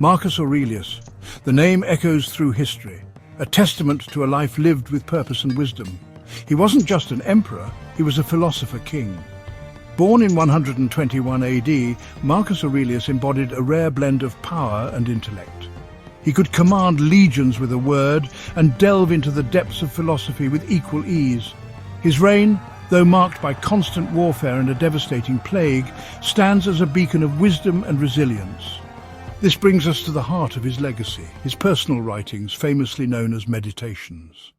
Marcus Aurelius. The name echoes through history, a testament to a life lived with purpose and wisdom. He wasn't just an emperor, he was a philosopher king. Born in 121 AD, Marcus Aurelius embodied a rare blend of power and intellect. He could command legions with a word and delve into the depths of philosophy with equal ease. His reign, though marked by constant warfare and a devastating plague, stands as a beacon of wisdom and resilience. This brings us to the heart of his legacy, his personal writings, famously known as Meditations.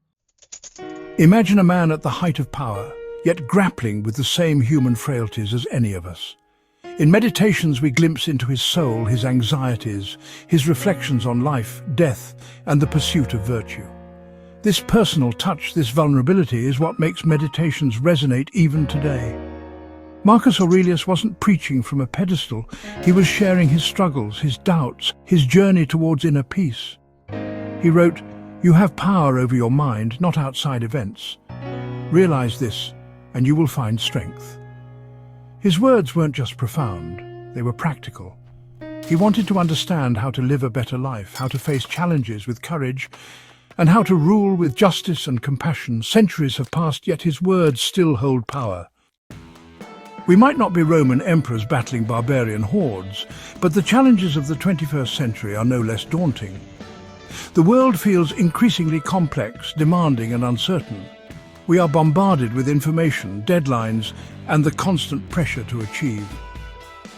Imagine a man at the height of power, yet grappling with the same human frailties as any of us. In Meditations we glimpse into his soul, his anxieties, his reflections on life, death, and the pursuit of virtue. This personal touch, this vulnerability, is what makes Meditations resonate even today. Marcus Aurelius wasn't preaching from a pedestal, he was sharing his struggles, his doubts, his journey towards inner peace. He wrote, "You have power over your mind, not outside events. Realize this, and you will find strength." His words weren't just profound, they were practical. He wanted to understand how to live a better life, how to face challenges with courage, and how to rule with justice and compassion. Centuries have passed, yet his words still hold power. We might not be Roman emperors battling barbarian hordes, but the challenges of the 21st century are no less daunting. The world feels increasingly complex, demanding and uncertain. We are bombarded with information, deadlines, and the constant pressure to achieve.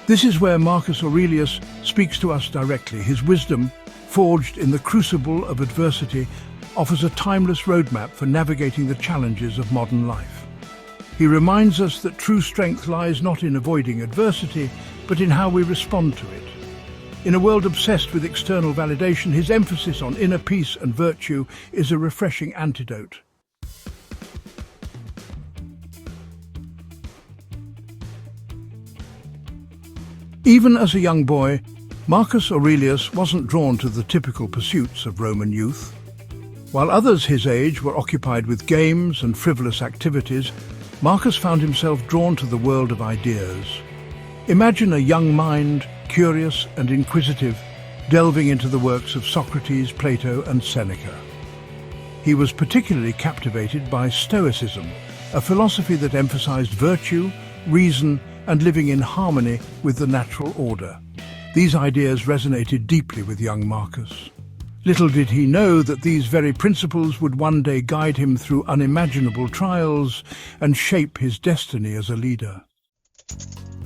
This is where Marcus Aurelius speaks to us directly. His wisdom, forged in the crucible of adversity, offers a timeless roadmap for navigating the challenges of modern life. He reminds us that true strength lies not in avoiding adversity, but in how we respond to it. In a world obsessed with external validation, his emphasis on inner peace and virtue is a refreshing antidote. Even as a young boy, Marcus Aurelius wasn't drawn to the typical pursuits of Roman youth. While others his age were occupied with games and frivolous activities, Marcus found himself drawn to the world of ideas. Imagine a young mind, curious and inquisitive, delving into the works of Socrates, Plato, and Seneca. He was particularly captivated by Stoicism, a philosophy that emphasized virtue, reason, and living in harmony with the natural order. These ideas resonated deeply with young Marcus. Little did he know that these very principles would one day guide him through unimaginable trials and shape his destiny as a leader.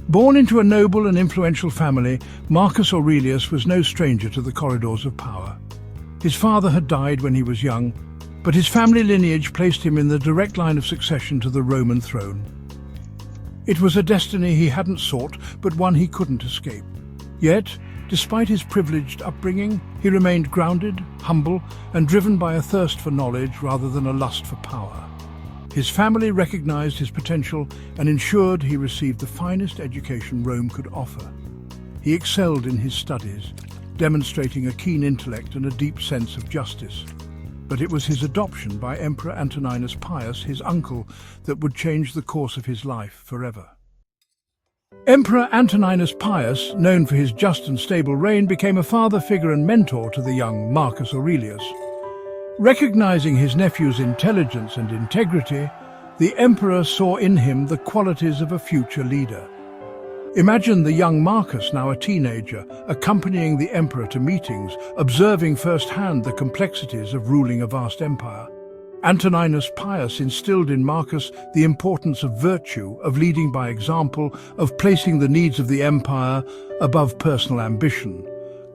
Born into a noble and influential family, Marcus Aurelius was no stranger to the corridors of power. His father had died when he was young, but his family lineage placed him in the direct line of succession to the Roman throne. It was a destiny he hadn't sought, but one he couldn't escape. Yet, despite his privileged upbringing, he remained grounded, humble, and driven by a thirst for knowledge rather than a lust for power. His family recognized his potential and ensured he received the finest education Rome could offer. He excelled in his studies, demonstrating a keen intellect and a deep sense of justice. But it was his adoption by Emperor Antoninus Pius, his uncle, that would change the course of his life forever. Emperor Antoninus Pius, known for his just and stable reign, became a father figure and mentor to the young Marcus Aurelius. Recognizing his nephew's intelligence and integrity, the emperor saw in him the qualities of a future leader. Imagine the young Marcus, now a teenager, accompanying the emperor to meetings, observing firsthand the complexities of ruling a vast empire. Antoninus Pius instilled in Marcus the importance of virtue, of leading by example, of placing the needs of the empire above personal ambition.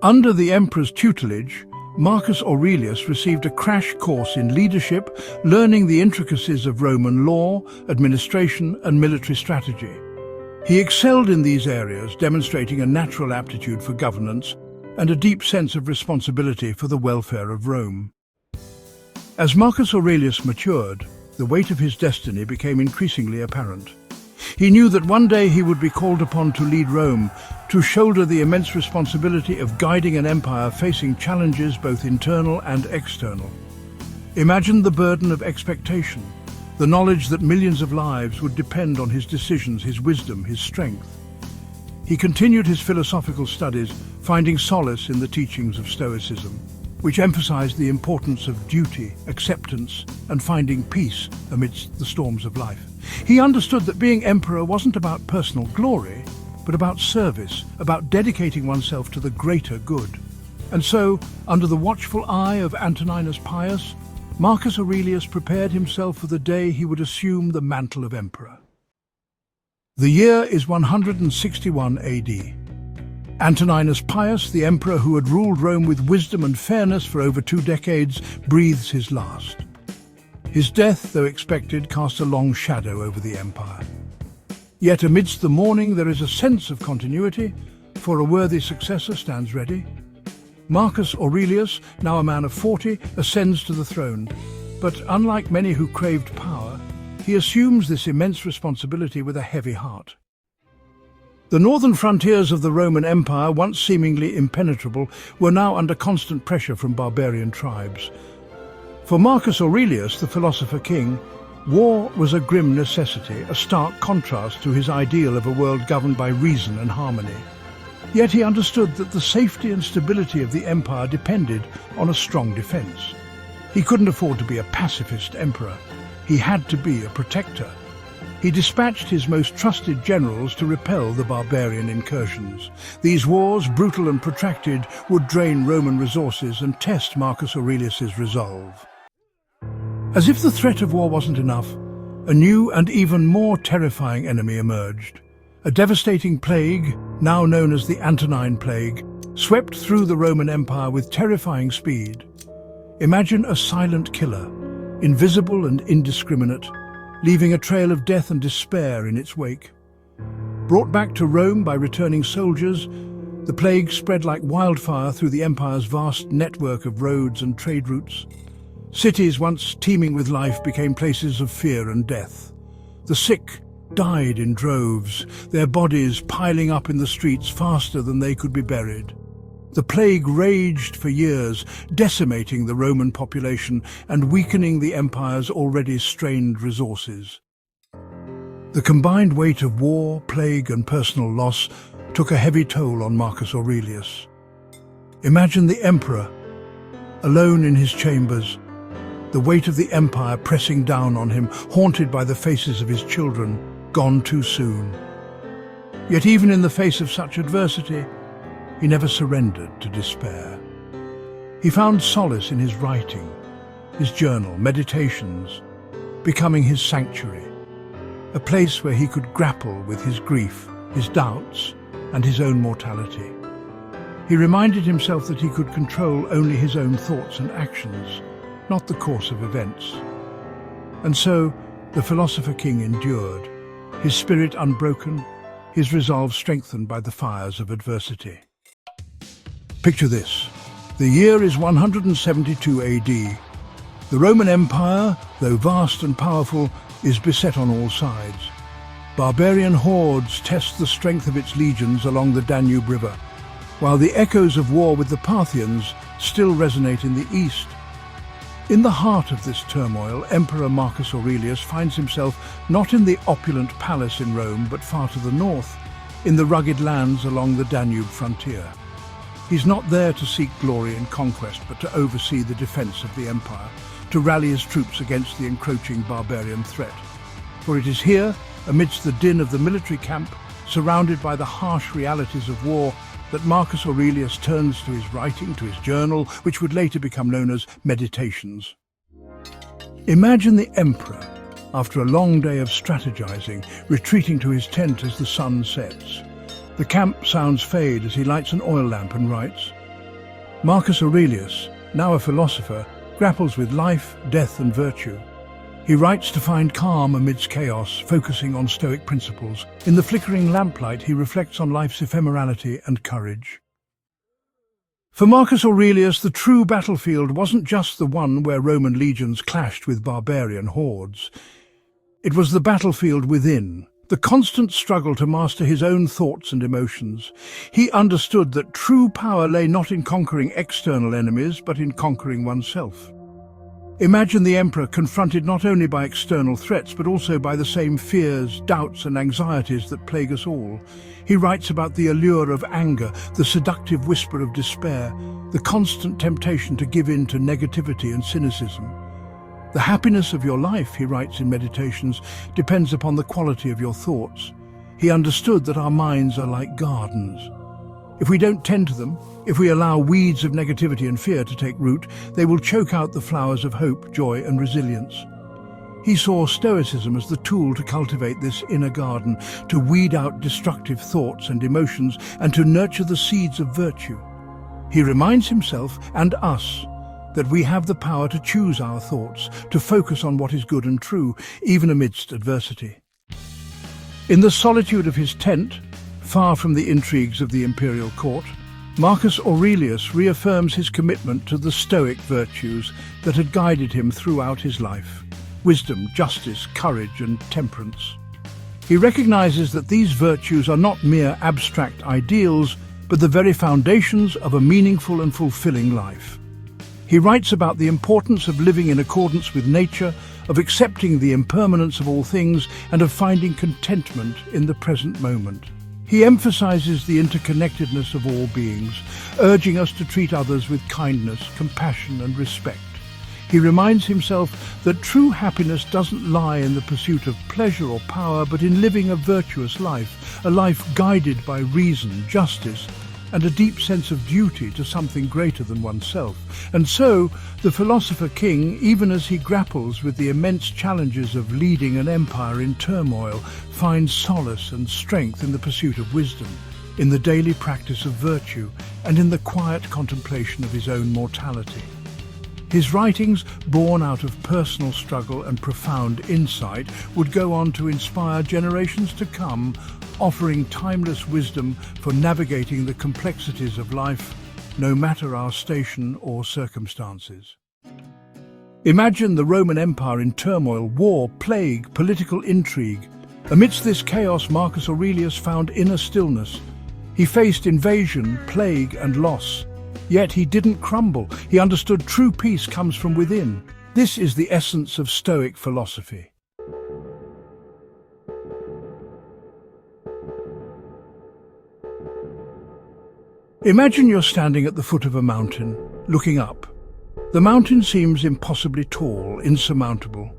Under the emperor's tutelage, Marcus Aurelius received a crash course in leadership, learning the intricacies of Roman law, administration, and military strategy. He excelled in these areas, demonstrating a natural aptitude for governance and a deep sense of responsibility for the welfare of Rome. As Marcus Aurelius matured, the weight of his destiny became increasingly apparent. He knew that one day he would be called upon to lead Rome, to shoulder the immense responsibility of guiding an empire facing challenges both internal and external. Imagine the burden of expectation, the knowledge that millions of lives would depend on his decisions, his wisdom, his strength. He continued his philosophical studies, finding solace in the teachings of Stoicism, which emphasized the importance of duty, acceptance, and finding peace amidst the storms of life. He understood that being emperor wasn't about personal glory, but about service, about dedicating oneself to the greater good. And so, under the watchful eye of Antoninus Pius, Marcus Aurelius prepared himself for the day he would assume the mantle of emperor. The year is 161 AD. Antoninus Pius, the emperor who had ruled Rome with wisdom and fairness for over 2 decades, breathes his last. His death, though expected, cast a long shadow over the empire. Yet amidst the mourning there is a sense of continuity, for a worthy successor stands ready. Marcus Aurelius, now a man of 40, ascends to the throne, but unlike many who craved power, he assumes this immense responsibility with a heavy heart. The northern frontiers of the Roman Empire, once seemingly impenetrable, were now under constant pressure from barbarian tribes. For Marcus Aurelius, the Philosopher King, war was a grim necessity, a stark contrast to his ideal of a world governed by reason and harmony. Yet he understood that the safety and stability of the empire depended on a strong defense. He couldn't afford to be a pacifist emperor. He had to be a protector. He dispatched his most trusted generals to repel the barbarian incursions. These wars, brutal and protracted, would drain Roman resources and test Marcus Aurelius's resolve. As if the threat of war wasn't enough, a new and even more terrifying enemy emerged. A devastating plague, now known as the Antonine Plague, swept through the Roman Empire with terrifying speed. Imagine a silent killer, invisible and indiscriminate, leaving a trail of death and despair in its wake. Brought back to Rome by returning soldiers, the plague spread like wildfire through the empire's vast network of roads and trade routes. Cities once teeming with life became places of fear and death. The sick died in droves, their bodies piling up in the streets faster than they could be buried. The plague raged for years, decimating the Roman population and weakening the empire's already strained resources. The combined weight of war, plague, and personal loss took a heavy toll on Marcus Aurelius. Imagine the emperor, alone in his chambers, the weight of the empire pressing down on him, haunted by the faces of his children, gone too soon. Yet even in the face of such adversity, he never surrendered to despair. He found solace in his writing, his journal, meditations, becoming his sanctuary, a place where he could grapple with his grief, his doubts, and his own mortality. He reminded himself that he could control only his own thoughts and actions, not the course of events. And so, the Philosopher King endured, his spirit unbroken, his resolve strengthened by the fires of adversity. Picture this. The year is 172 AD. The Roman Empire, though vast and powerful, is beset on all sides. Barbarian hordes test the strength of its legions along the Danube River, while the echoes of war with the Parthians still resonate in the east. In the heart of this turmoil, Emperor Marcus Aurelius finds himself not in the opulent palace in Rome, but far to the north, in the rugged lands along the Danube frontier. He's not there to seek glory and conquest, but to oversee the defense of the empire, to rally his troops against the encroaching barbarian threat. For it is here, amidst the din of the military camp, surrounded by the harsh realities of war, that Marcus Aurelius turns to his writing, to his journal, which would later become known as Meditations. Imagine the emperor, after a long day of strategizing, retreating to his tent as the sun sets. The camp sounds fade as he lights an oil lamp and writes. Marcus Aurelius, now a philosopher, grapples with life, death, and virtue. He writes to find calm amidst chaos, focusing on Stoic principles. In the flickering lamplight, he reflects on life's ephemerality and courage. For Marcus Aurelius, the true battlefield wasn't just the one where Roman legions clashed with barbarian hordes. It was the battlefield within, the constant struggle to master his own thoughts and emotions. He understood that true power lay not in conquering external enemies, but in conquering oneself. Imagine the emperor confronted not only by external threats, but also by the same fears, doubts, and anxieties that plague us all. He writes about the allure of anger, the seductive whisper of despair, the constant temptation to give in to negativity and cynicism. The happiness of your life, he writes in Meditations, depends upon the quality of your thoughts. He understood that our minds are like gardens. If we don't tend to them, if we allow weeds of negativity and fear to take root, they will choke out the flowers of hope, joy, and resilience. He saw Stoicism as the tool to cultivate this inner garden, to weed out destructive thoughts and emotions, and to nurture the seeds of virtue. He reminds himself and us that we have the power to choose our thoughts, to focus on what is good and true, even amidst adversity. In the solitude of his tent, far from the intrigues of the imperial court, Marcus Aurelius reaffirms his commitment to the Stoic virtues that had guided him throughout his life: wisdom, justice, courage, and temperance. He recognizes that these virtues are not mere abstract ideals, but the very foundations of a meaningful and fulfilling life. He writes about the importance of living in accordance with nature, of accepting the impermanence of all things, and of finding contentment in the present moment. He emphasizes the interconnectedness of all beings, urging us to treat others with kindness, compassion, and respect. He reminds himself that true happiness doesn't lie in the pursuit of pleasure or power, but in living a virtuous life, a life guided by reason, justice, and a deep sense of duty to something greater than oneself. And so, the Philosopher King, even as he grapples with the immense challenges of leading an empire in turmoil, finds solace and strength in the pursuit of wisdom, in the daily practice of virtue, and in the quiet contemplation of his own mortality. His writings, born out of personal struggle and profound insight, would go on to inspire generations to come, offering timeless wisdom for navigating the complexities of life, no matter our station or circumstances. Imagine the Roman Empire in turmoil: war, plague, political intrigue. Amidst this chaos, Marcus Aurelius found inner stillness. He faced invasion, plague, and loss. Yet he didn't crumble. He understood true peace comes from within. This is the essence of Stoic philosophy. Imagine you're standing at the foot of a mountain, looking up. The mountain seems impossibly tall, insurmountable.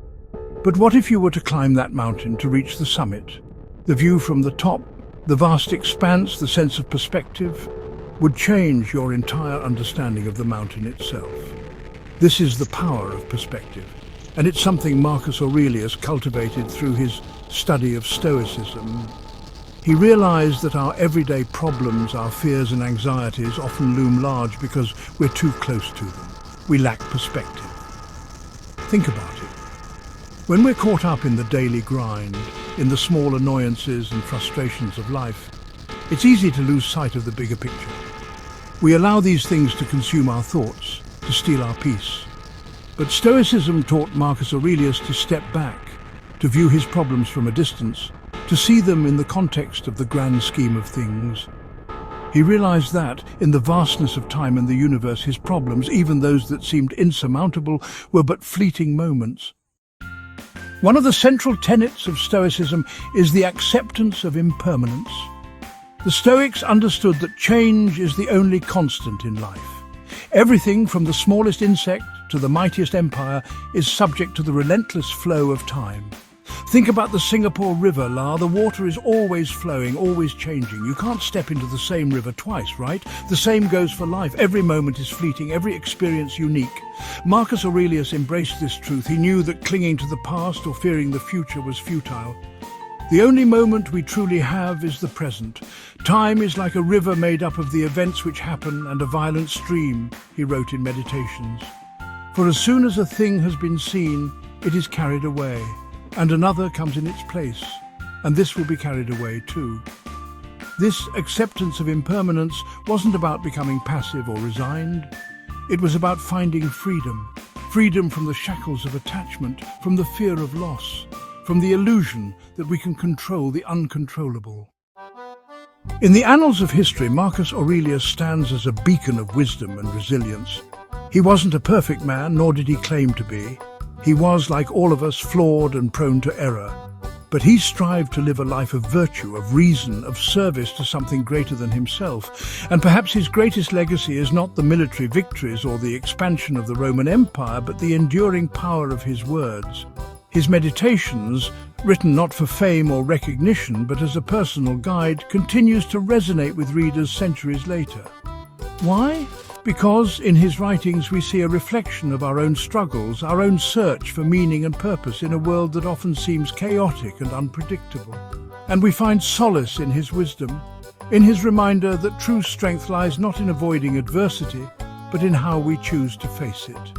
But what if you were to climb that mountain to reach the summit? The view from the top, the vast expanse, the sense of perspective, would change your entire understanding of the mountain itself. This is the power of perspective, and it's something Marcus Aurelius cultivated through his study of Stoicism. He realized that our everyday problems, our fears and anxieties often loom large because we're too close to them. We lack perspective. Think about it. When we're caught up in the daily grind, in the small annoyances and frustrations of life, it's easy to lose sight of the bigger picture. We allow these things to consume our thoughts, to steal our peace. But Stoicism taught Marcus Aurelius to step back, to view his problems from a distance, to see them in the context of the grand scheme of things. He realized that, in the vastness of time and the universe, his problems, even those that seemed insurmountable, were but fleeting moments. One of the central tenets of Stoicism is the acceptance of impermanence. The Stoics understood that change is the only constant in life. Everything from the smallest insect to the mightiest empire is subject to the relentless flow of time. Think about the Singapore River, La. The water is always flowing, always changing. You can't step into the same river twice, right? The same goes for life. Every moment is fleeting, every experience unique. Marcus Aurelius embraced this truth. He knew that clinging to the past or fearing the future was futile. The only moment we truly have is the present. Time is like a river made up of the events which happen and a violent stream, he wrote in Meditations. For as soon as a thing has been seen, it is carried away, and another comes in its place, and this will be carried away too. This acceptance of impermanence wasn't about becoming passive or resigned. It was about finding freedom. Freedom from the shackles of attachment, from the fear of loss, from the illusion that we can control the uncontrollable. In the annals of history, Marcus Aurelius stands as a beacon of wisdom and resilience. He wasn't a perfect man, nor did he claim to be. He was, like all of us, flawed and prone to error. But he strived to live a life of virtue, of reason, of service to something greater than himself. And perhaps his greatest legacy is not the military victories or the expansion of the Roman Empire, but the enduring power of his words. His meditations, written not for fame or recognition, but as a personal guide, continues to resonate with readers centuries later. Why? Because in his writings we see a reflection of our own struggles, our own search for meaning and purpose in a world that often seems chaotic and unpredictable. And we find solace in his wisdom, in his reminder that true strength lies not in avoiding adversity, but in how we choose to face it.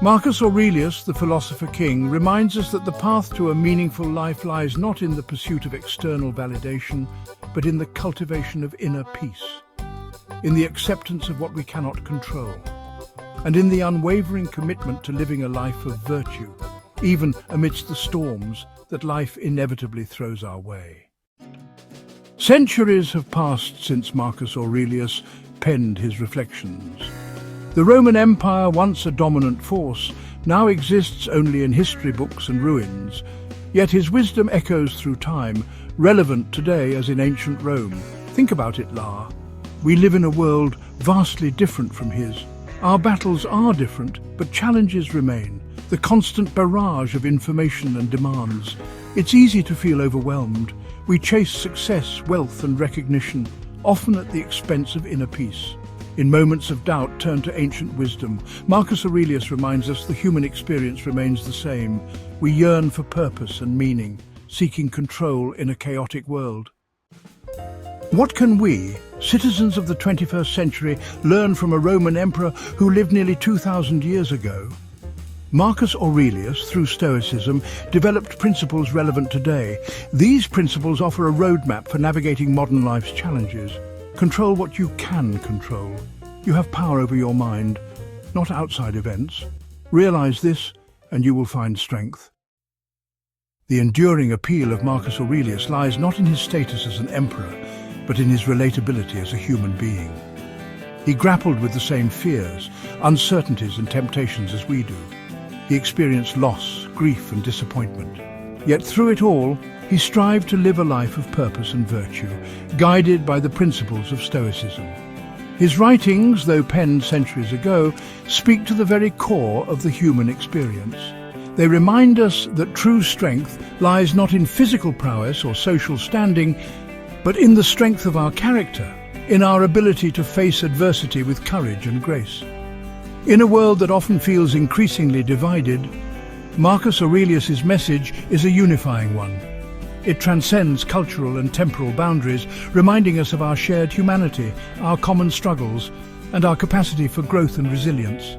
Marcus Aurelius, the Philosopher King, reminds us that the path to a meaningful life lies not in the pursuit of external validation, but in the cultivation of inner peace, in the acceptance of what we cannot control, and in the unwavering commitment to living a life of virtue, even amidst the storms that life inevitably throws our way. Centuries have passed since Marcus Aurelius penned his reflections. The Roman Empire, once a dominant force, now exists only in history books and ruins, yet his wisdom echoes through time, relevant today as in ancient Rome. Think about it, La. We live in a world vastly different from his. Our battles are different, but challenges remain. The constant barrage of information and demands. It's easy to feel overwhelmed. We chase success, wealth and recognition, often at the expense of inner peace. In moments of doubt, turn to ancient wisdom. Marcus Aurelius reminds us the human experience remains the same. We yearn for purpose and meaning, seeking control in a chaotic world. What can we, citizens of the 21st century, learn from a Roman emperor who lived nearly 2,000 years ago? Marcus Aurelius, through Stoicism, developed principles relevant today. These principles offer a roadmap for navigating modern life's challenges. Control what you can control. You have power over your mind, not outside events. Realize this, and you will find strength. The enduring appeal of Marcus Aurelius lies not in his status as an emperor, but in his relatability as a human being. He grappled with the same fears, uncertainties and temptations as we do. He experienced loss, grief and disappointment. Yet through it all, he strived to live a life of purpose and virtue, guided by the principles of Stoicism. His writings, though penned centuries ago, speak to the very core of the human experience. They remind us that true strength lies not in physical prowess or social standing, but in the strength of our character, in our ability to face adversity with courage and grace. In a world that often feels increasingly divided, Marcus Aurelius' message is a unifying one. It transcends cultural and temporal boundaries, reminding us of our shared humanity, our common struggles, and our capacity for growth and resilience.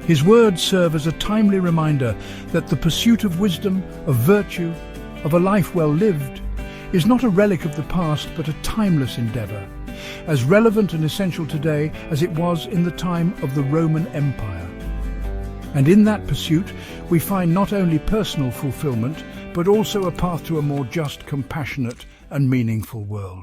His words serve as a timely reminder that the pursuit of wisdom, of virtue, of a life well lived, is not a relic of the past but a timeless endeavour, as relevant and essential today as it was in the time of the Roman Empire. And in that pursuit, we find not only personal fulfillment, but also a path to a more just, compassionate and meaningful world.